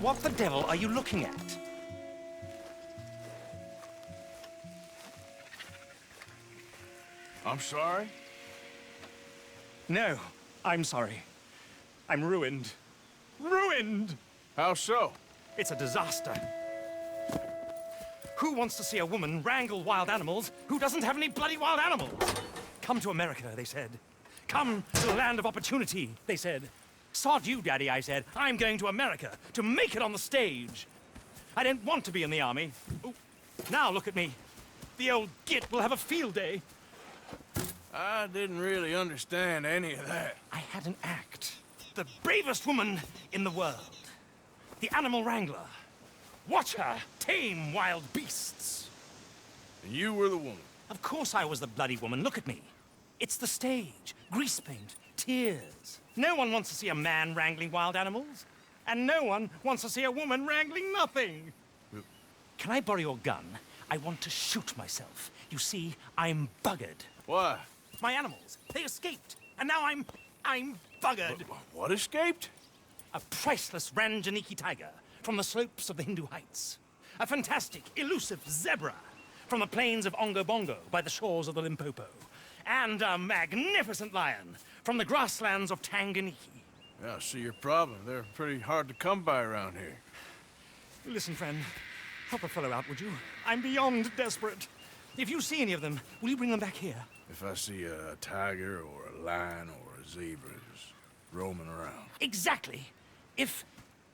What the devil are you looking at? I'm sorry? No, I'm sorry. I'm ruined. Ruined! How so? It's a disaster. Who wants to see a woman wrangle wild animals who doesn't have any bloody wild animals? Come to America, they said. Come to the land of opportunity, they said. Sod you, Daddy, I said. I'm going to America to make it on the stage. I don't want to be in the army. Ooh. Now look at me. The old git will have a field day. I didn't really understand any of that. I had an act. The bravest woman in the world. The animal wrangler. Watch her tame wild beasts. And you were the woman. Of course I was the bloody woman. Look at me. It's the stage. Grease paint. Tears. No one wants to see a man wrangling wild animals. And no one wants to see a woman wrangling nothing. Can I borrow your gun? I want to shoot myself. You see, I'm buggered. Why? My animals, they escaped. And now I'm buggered. What escaped? A priceless Ranjaniki tiger from the slopes of the Hindu Heights. A fantastic, elusive zebra from the plains of Ongo Bongo by the shores of the Limpopo. And a magnificent lion from the grasslands of Tanganyika. Yeah, I see your problem. They're pretty hard to come by around here. Listen, friend, help a fellow out, would you? I'm beyond desperate. If you see any of them, will you bring them back here? If I see a tiger or a lion or a zebra just roaming around. Exactly.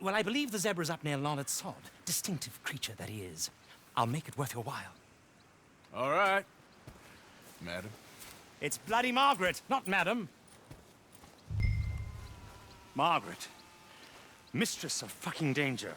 Well, I believe the zebra's up near Larned Sod. Distinctive creature that he is. I'll make it worth your while. All right, madam. It's bloody Margaret, not madam. Margaret. Mistress of fucking danger.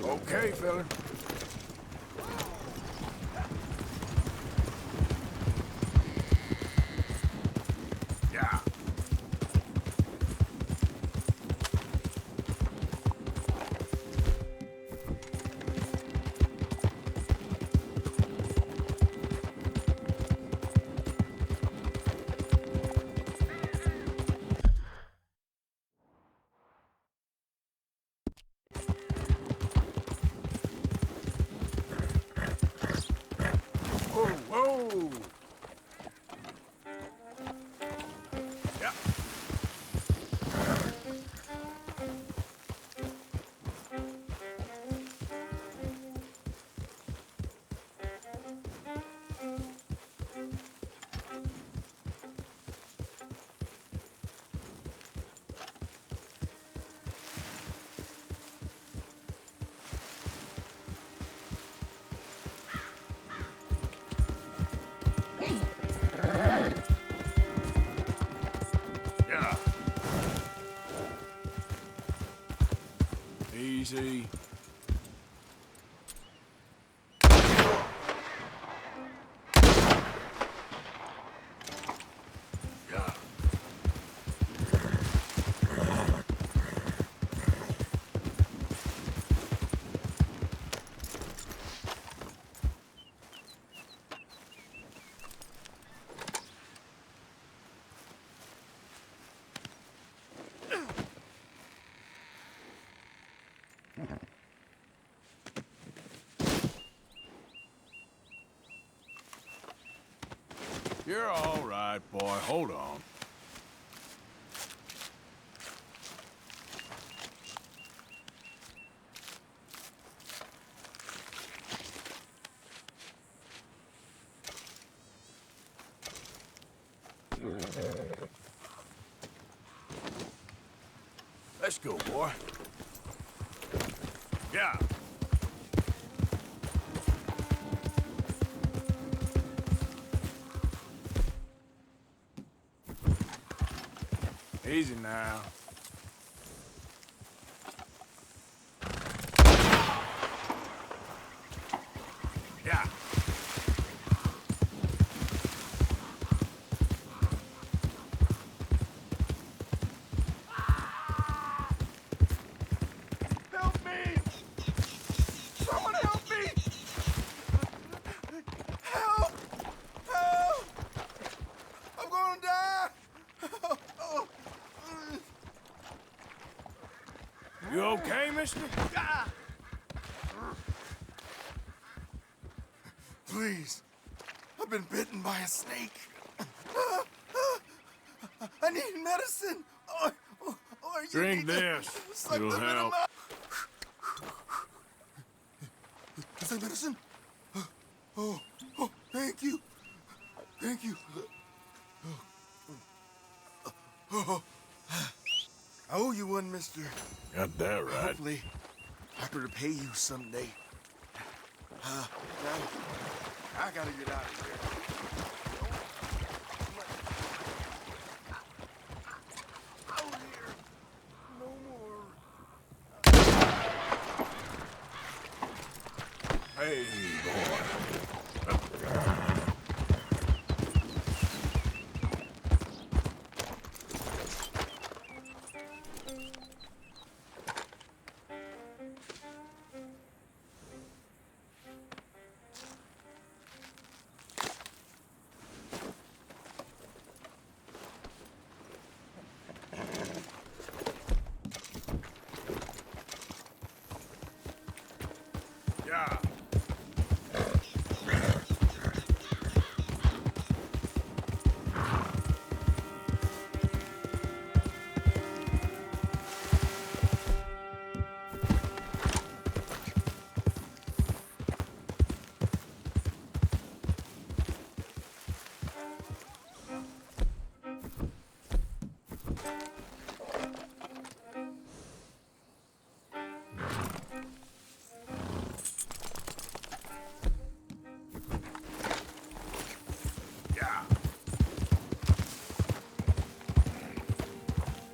Okay, fella. Yeah. Whoa! Yeah. Easy. Yeah. You're all right, boy. Hold on. Let's go, boy. Yeah. Easy now. Yeah. Help me! Someone help me! Help! Help! I'm gonna die! You okay, mister? Please. I've been bitten by a snake. I need medicine. Drink this. It'll help. Is that medicine? Oh, thank you. Thank you. I owe you one, mister. Got that right. Hopefully, I can repay you someday. Now, I gotta get out of here. Out here. No more. Hey, boy. Yeah.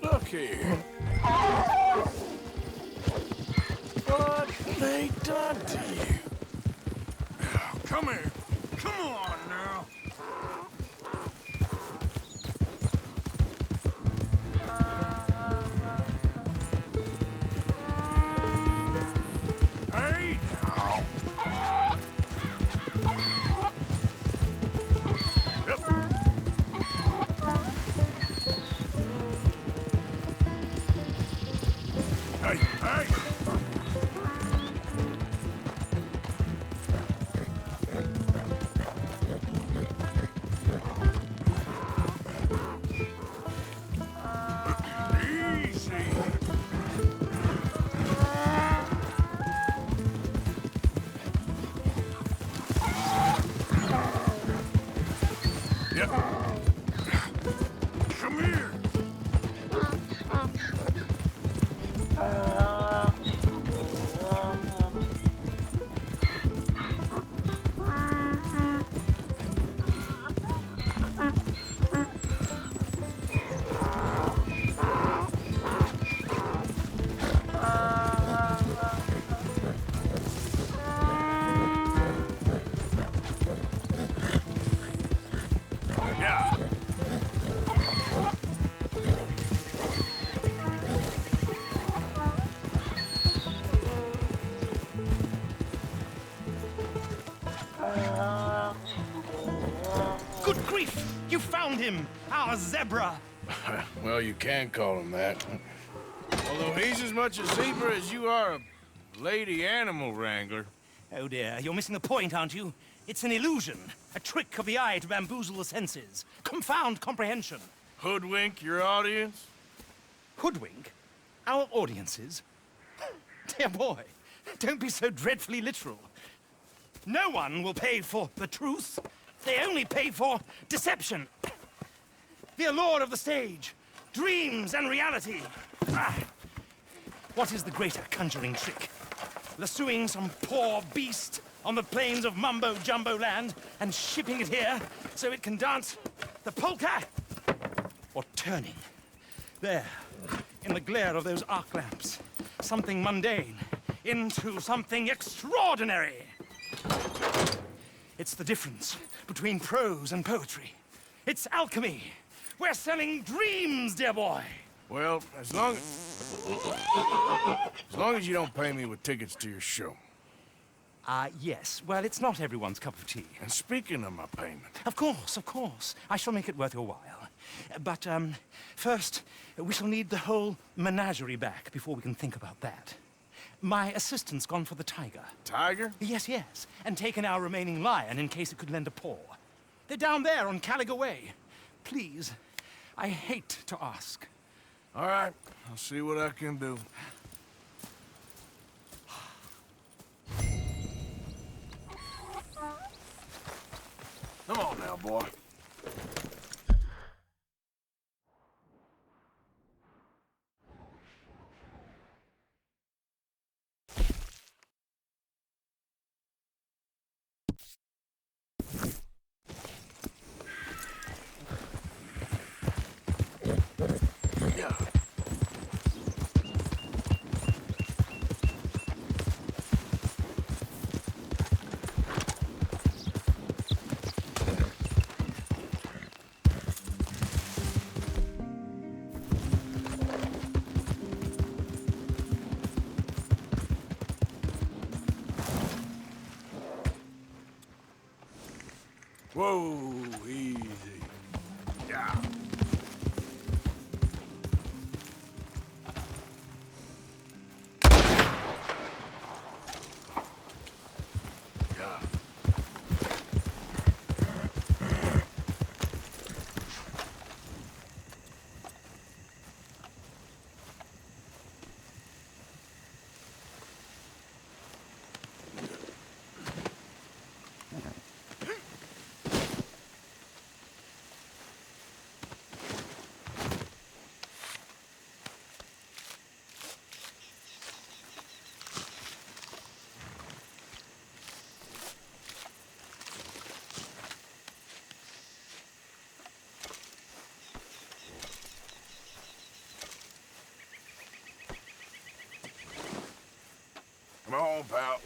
Look here. What they done to you? Come here. Come on now. Hey now. Yep. Hey, hey! Easy! Yep. Come here! Yeah. Good grief! You found him! Our zebra! Well, you can call him that. Although he's as much a zebra as you are a lady animal wrangler. Oh dear, you're missing the point, aren't you? It's an illusion, a trick of the eye to bamboozle the senses, confound comprehension. Hoodwink your audience? Hoodwink? Our audiences? Dear boy, don't be so dreadfully literal. No one will pay for the truth. They only pay for deception. The allure of the stage, dreams and reality. What is the greater conjuring trick? Lassoing some poor beast on the plains of mumbo-jumbo land and shipping it here so it can dance the polka? Or turning, there, in the glare of those arc lamps, something mundane into something extraordinary? It's the difference between prose and poetry. It's alchemy. We're selling dreams, dear boy. Well, as long as you don't pay me with tickets to your show. Yes. Well, it's not everyone's cup of tea. And speaking of my payment... Of course, of course. I shall make it worth your while. But, first, we shall need the whole menagerie back before we can think about that. My assistant's gone for the tiger. Tiger? Yes, yes. And taken our remaining lion in case it could lend a paw. They're down there on Caliga Way. Please, I hate to ask. All right, I'll see what I can do. Come on now, boy. Yeah. Whoa, easy. Yeah. Yeah. Come on, pal.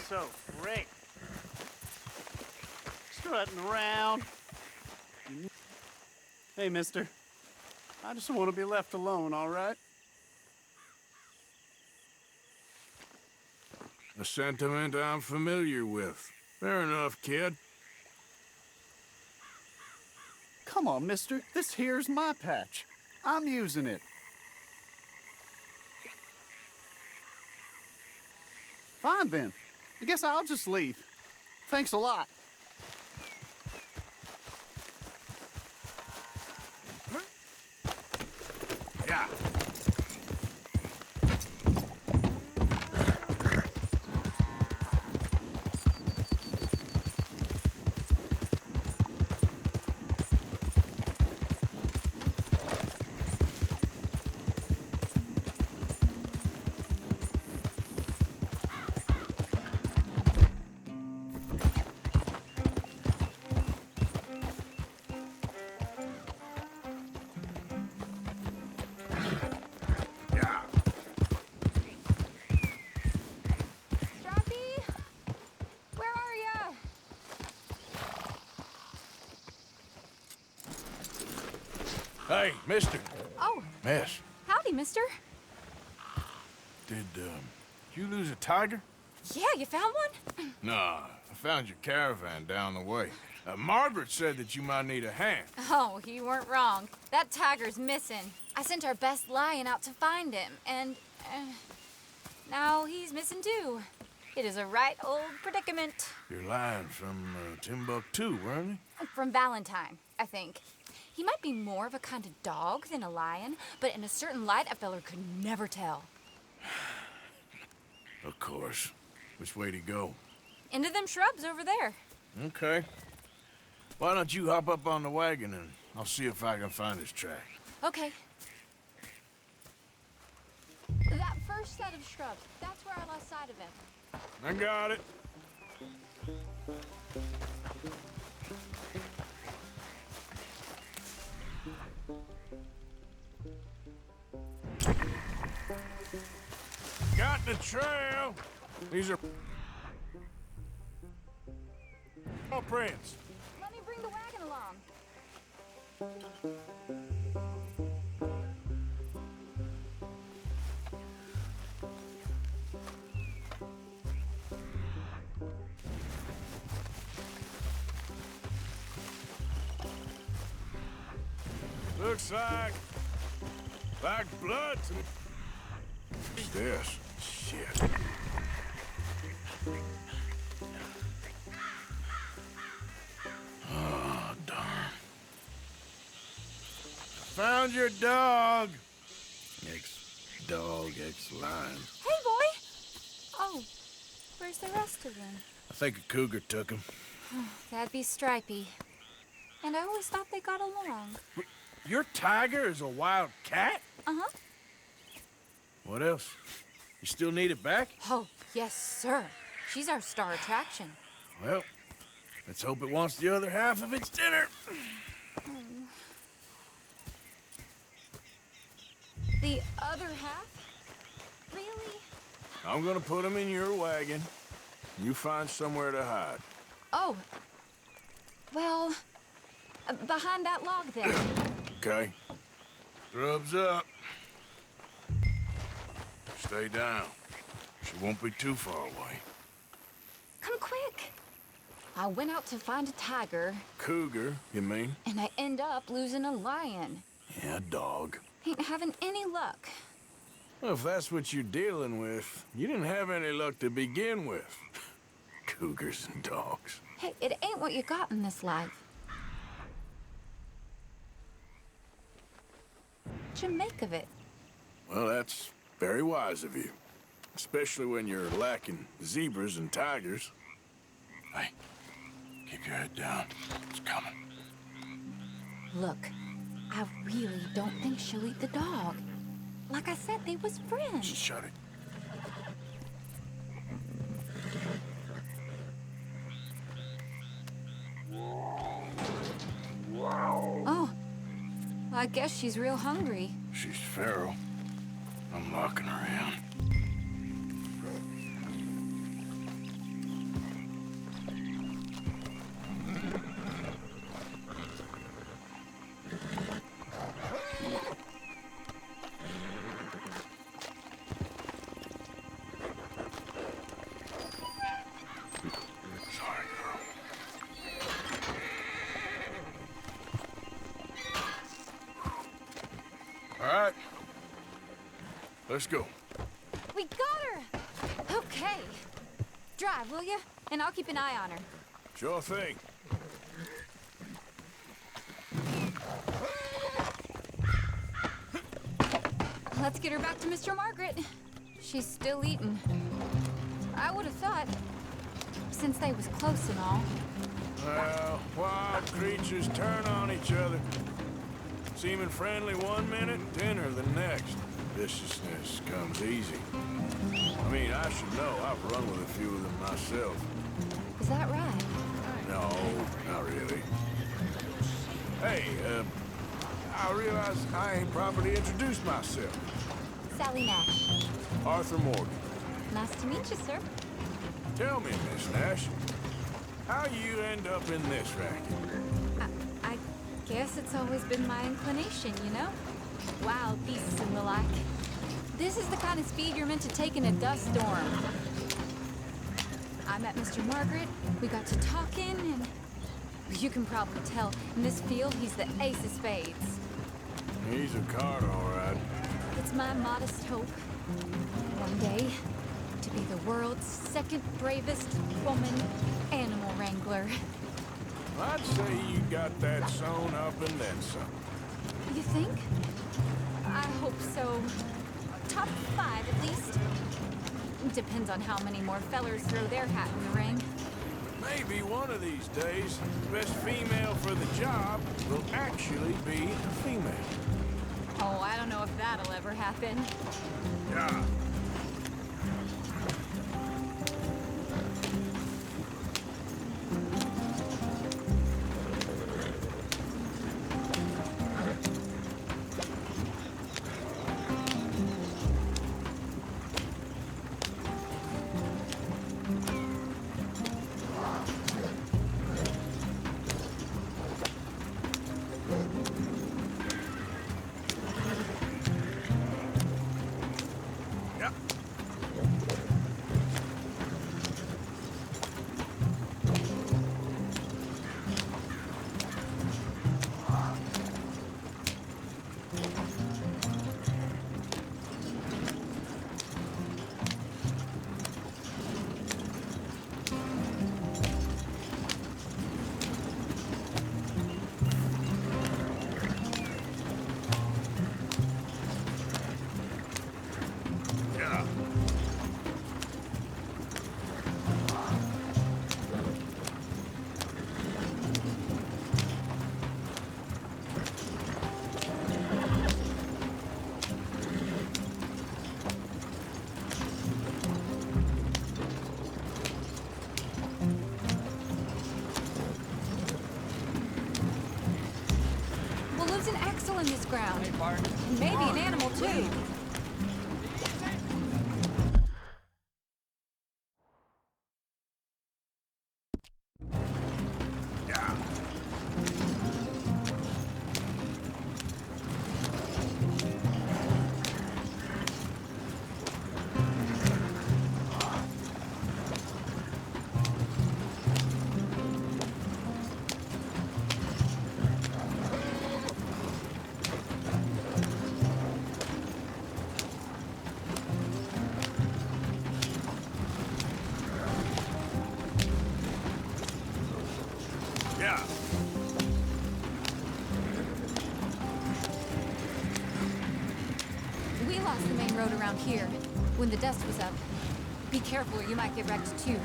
So great. Strutting around. Hey, mister. I just want to be left alone, all right? A sentiment I'm familiar with. Fair enough, kid. Come on, mister. This here's my patch. I'm using it. Fine, then. I guess I'll just leave. Thanks a lot. Yeah. Hey, mister. Oh, Miss, Howdy, mister. did you lose a tiger? Yeah, you found one? Nah, I found your caravan down the way. Margaret said that you might need a hand. Oh, you weren't wrong. That tiger's missing. I sent our best lion out to find him, and now he's missing too. It is a right old predicament. Your lion from Timbuktu, weren't he? From Valentine, I think. He might be more of a kind of dog than a lion, but in a certain light, a feller could never tell. Of course. Which way to go? Into them shrubs over there. Okay. Why don't you hop up on the wagon and I'll see if I can find his track. Okay. That first set of shrubs, that's where I lost sight of him. I got it. Got the trail. These are all prints. Let me bring the wagon along. Looks like blood to me. What's this? Shit. Oh, darn. Found your dog. Ex-dog, ex-lion. Hey, boy! Oh, where's the rest of them? I think a cougar took him. That'd be Stripey. And I always thought they got along. Your tiger is a wild cat? Uh-huh. What else? You still need it back? Oh, yes, sir. She's our star attraction. Well, let's hope it wants the other half of its dinner. The other half? Really? I'm gonna put him in your wagon. You find somewhere to hide. Oh. Well, behind that log there. Okay. Scrubs up. Stay down. She won't be too far away. Come quick. I went out to find a tiger, Cougar, you mean? and I end up losing a lion. Yeah, dog. Ain't having any luck. Well, if that's what you're dealing with, you didn't have any luck to begin with. Cougars and dogs. Hey, it ain't what you got in this life. What'd you make of it? Well, that's very wise of you. Especially when you're lacking zebras and tigers. Hey, keep your head down. It's coming. Look, I really don't think she'll eat the dog. Like I said, they was friends. Shut it. Oh, I guess she's real hungry. She's feral. I'm locking her in. Sorry, girl. All right. Let's go. We got her! Okay. Drive, will you? And I'll keep an eye on her. Sure thing. Let's get her back to Mr. Margaret. She's still eating. I would have thought, since they was close and all. Well, wild creatures turn on each other. Seeming friendly one minute, dinner the next. Viciousness comes easy. I mean, I should know. I've run with a few of them myself. Is that right? No, not really. Hey, I realize I ain't properly introduced myself. Sally Nash. Arthur Morgan. Nice to meet you, sir. Tell me, Miss Nash, how you end up in this racket? I guess it's always been my inclination, you know? wild beasts and the like. This is the kind of speed you're meant to take in a dust storm. I met Mr. Margaret, we got to talking, and you can probably tell, in this field, he's the ace of spades. He's a card, all right. It's my modest hope, one day, to be the world's second bravest woman animal wrangler. I'd say you got that sewn up and then some. You think? I hope so. Top 5, at least. Depends on how many more fellers throw their hat in the ring. Maybe one of these days, the best female for the job will actually be a female. Oh, I don't know if that'll ever happen. Yeah. On this ground. And maybe an animal, too. We lost the main road around here when the dust was up. Be careful, you might get wrecked too.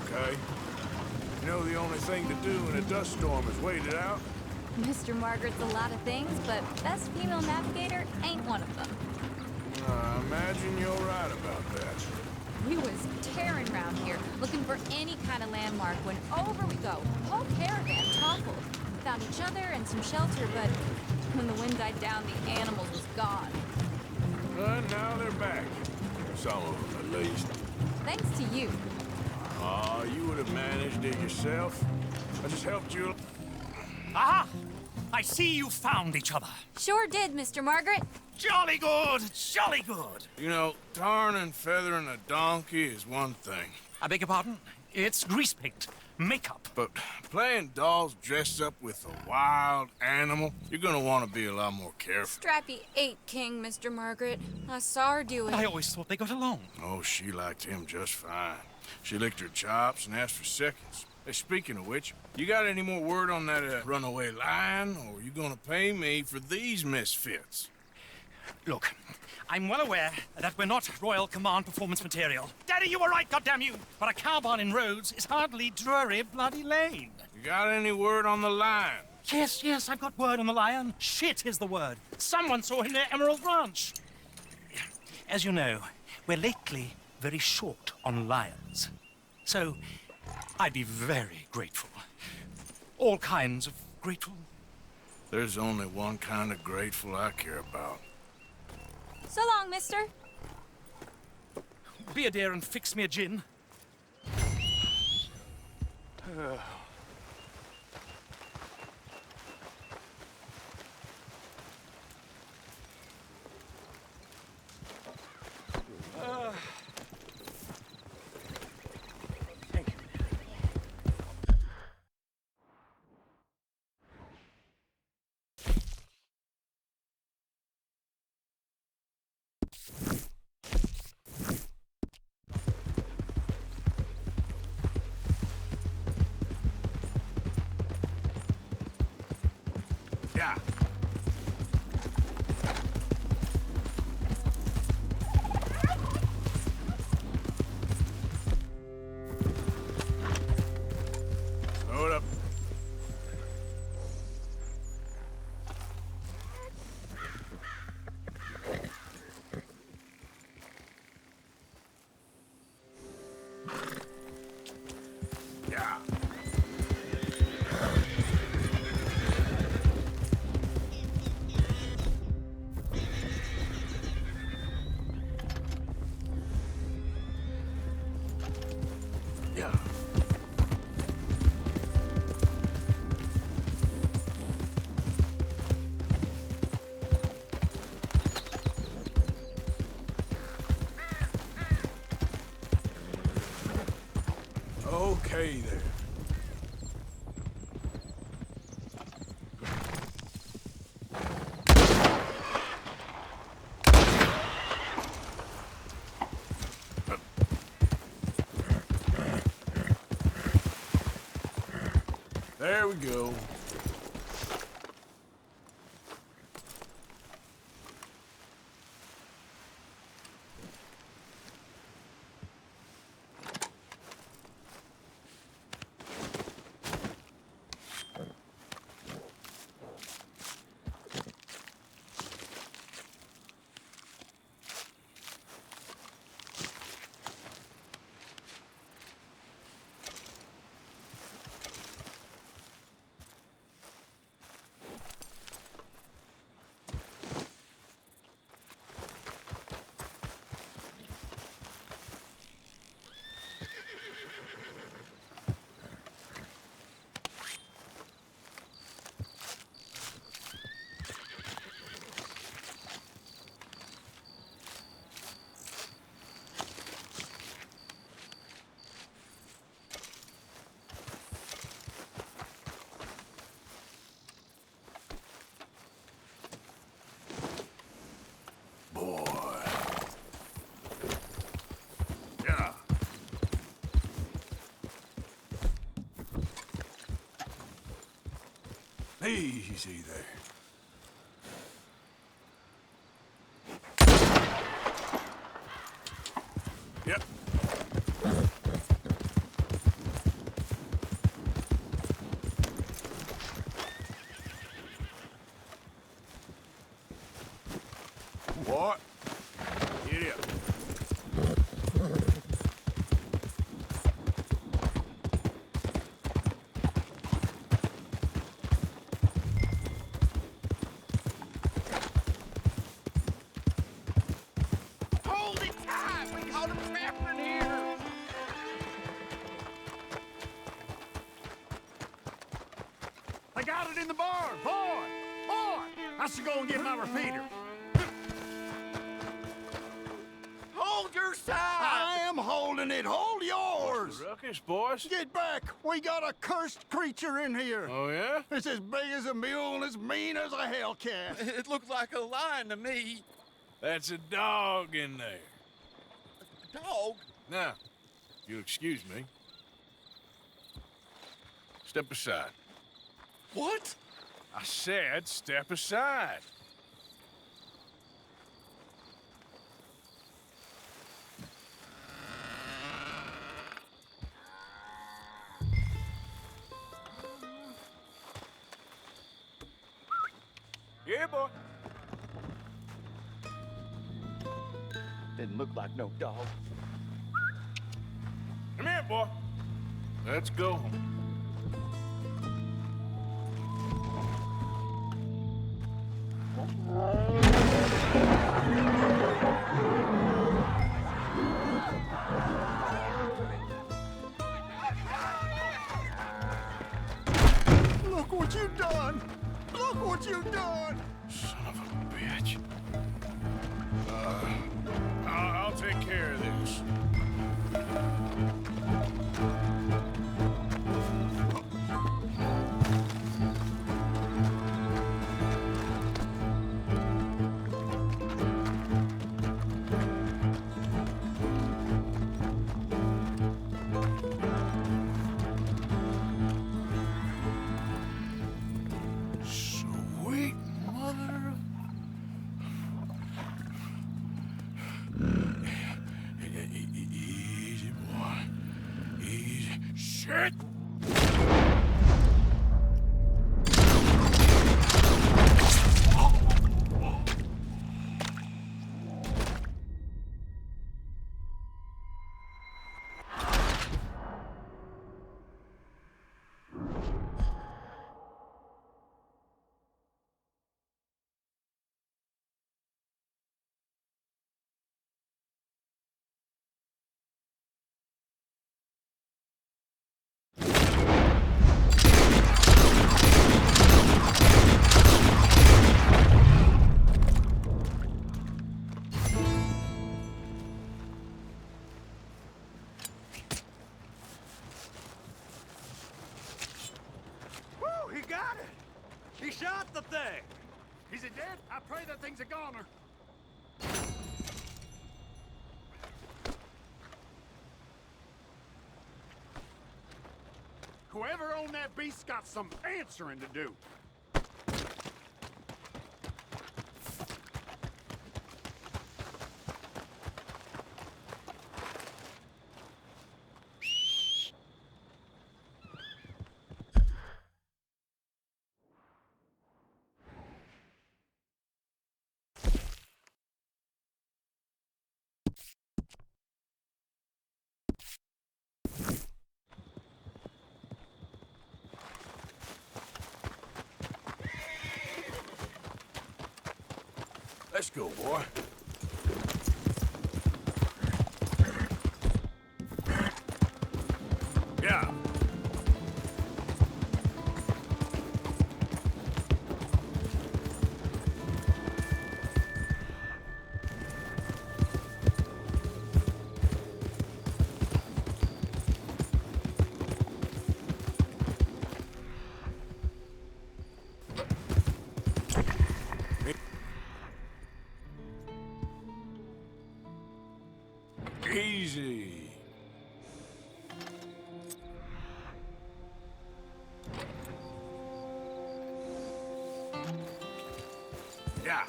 Okay. You know the only thing to do in a dust storm is wait it out? Mr. Margaret's a lot of things, but best female navigator ain't one of them. I imagine you're right about that. We was tearing around here, looking for any kind of landmark when over we go. Whole caravan toppled. Found each other and some shelter, but when the wind died down, the animals was gone. But now they're back. Some of them, at least. Thanks to you. Aw, you would have managed it yourself. I just helped you. Aha! I see you found each other. Sure did, Mr. Margaret. Jolly good, jolly good. You know, tarring and feathering a donkey is one thing. I beg your pardon? It's grease paint, makeup. But playing dolls dressed up with a wild animal, you're gonna want to be a lot more careful. Strappy ate King, Mr. Margaret. I saw her do it. I always thought they got along. Oh, she liked him just fine. She licked her chops and asked for seconds. Hey, speaking of which, you got any more word on that runaway lion, or are you gonna pay me for these misfits? Look, I'm well aware that we're not Royal Command performance material. Daddy, you were right, goddamn you! But a cow barn in Rhodes is hardly Drury Bloody Lane. You got any word on the lion? Yes, I've got word on the lion. Shit is the word. Someone saw him near Emerald Ranch. As you know, we're lately very short on lions. So, I'd be very grateful. All kinds of grateful. There's only one kind of grateful I care about. So long, mister. Be a dear and fix me a gin. Yeah. Hold up. Yeah. Yeah. Okay there. There we go. Yeah. Easy there. Yep. What? Idiot. Hold it tight! We caught him trapped in here! I got it in the barn! Boy! Boy! I should go and get my repeater. Hold your side! I am holding it! Hold yours! Ruckus, boys? Get back! We got a cursed creature in here! Oh, yeah? It's as big as a mule and as mean as a hellcat. It looked like a lion to me. That's a dog in there. Dog? Now, if you'll excuse me. Step aside. What? I said step aside. Yeah, boy. Didn't look like no dog. Come here, boy. Let's go. Look what you've done! Look what you've done! Son of a bitch. I'll take care of this. Sweet. Shit! Woo, he got it! He shot the thing! Is it dead? I pray that thing's a goner. Whoever owned that beast's got some answering to do. Let's go, boy. Yeah. Easy. Yeah.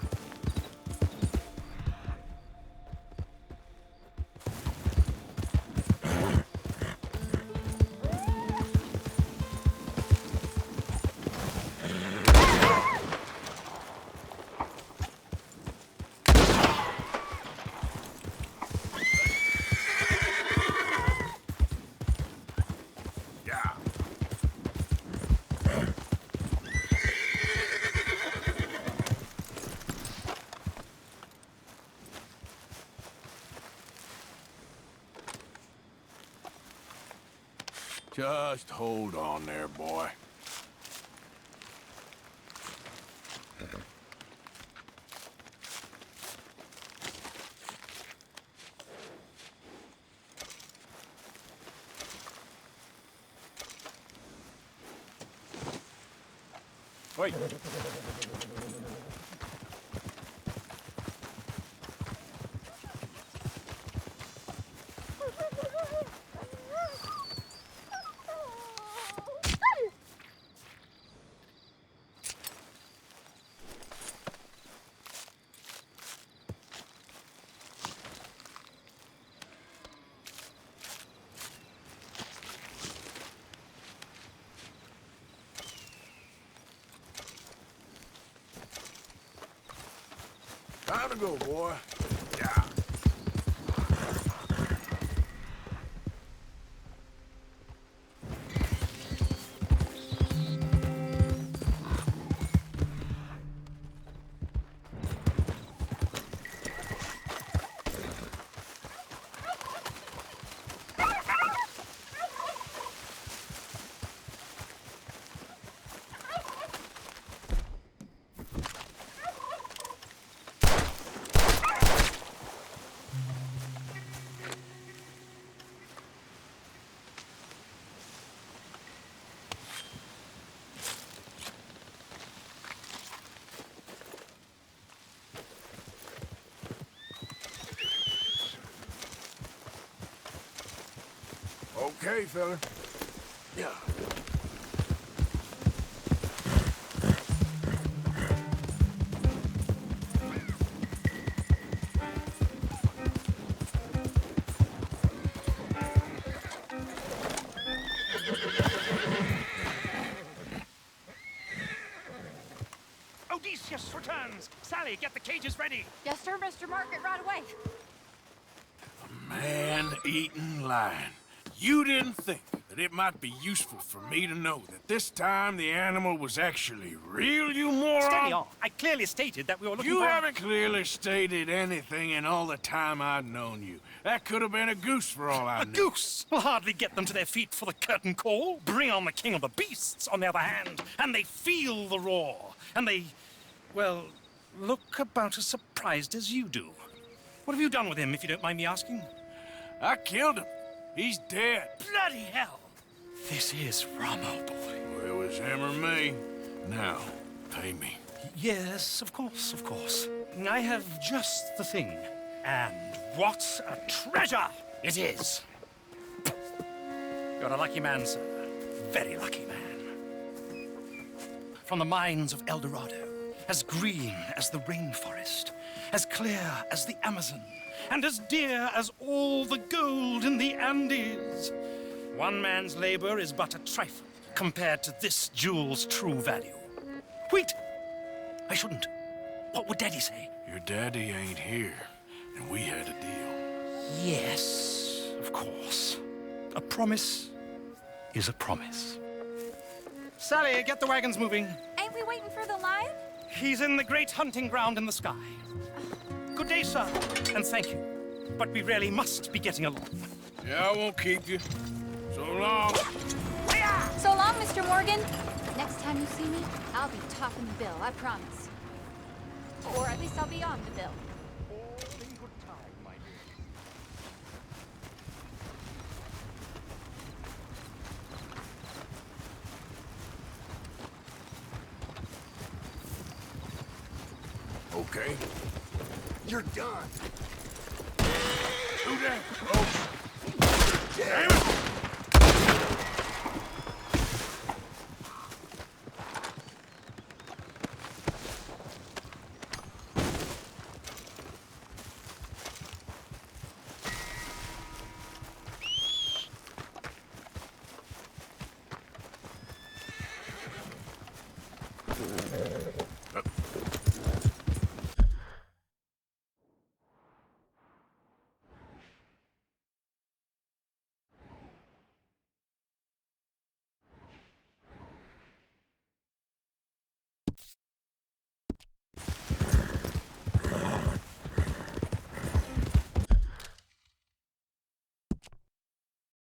Just hold on there, boy. Wait. Time to go, boy. Yeah. Okay, fella. Yeah. horse returns. Sally, get the cages ready. Yes, sir, Mr. Market, right away. Man-eating lion. You didn't think that it might be useful for me to know that this time the animal was actually real, you moron? Steady on. I clearly stated that we were looking You for... haven't clearly stated anything in all the time I've known you. That could have been a goose for all I A knew. goose will hardly get them to their feet for the curtain call. Bring on the king of the beasts, on the other hand, and they feel the roar. And they, well, look about as surprised as you do. What have you done with him, if you don't mind me asking? I killed him. He's dead. Bloody hell! This is Ramo, boy. Well, it was him or me. Now, pay me. Yes, of course, of course. I have just the thing. And what a treasure it is! You're a lucky man, sir. Very lucky man. From the mines of El Dorado, as green as the rainforest, as clear as the Amazon, and as dear as all the gold in the Andes. One man's labor is but a trifle compared to this jewel's true value. Wait! I shouldn't. What would Daddy say? Your daddy ain't here, and we had a deal. Yes, of course. A promise is a promise. Sally, get the wagons moving. Ain't we waiting for the lion? He's in the great hunting ground in the sky. Good day, sir, and thank you. But we really must be getting along. Yeah, I won't keep you. So long. So long, Mr. Morgan. Next time you see me, I'll be topping the bill, I promise. Or at least I'll be on the bill. Okay. You're done. Who that? Oh. Damn it!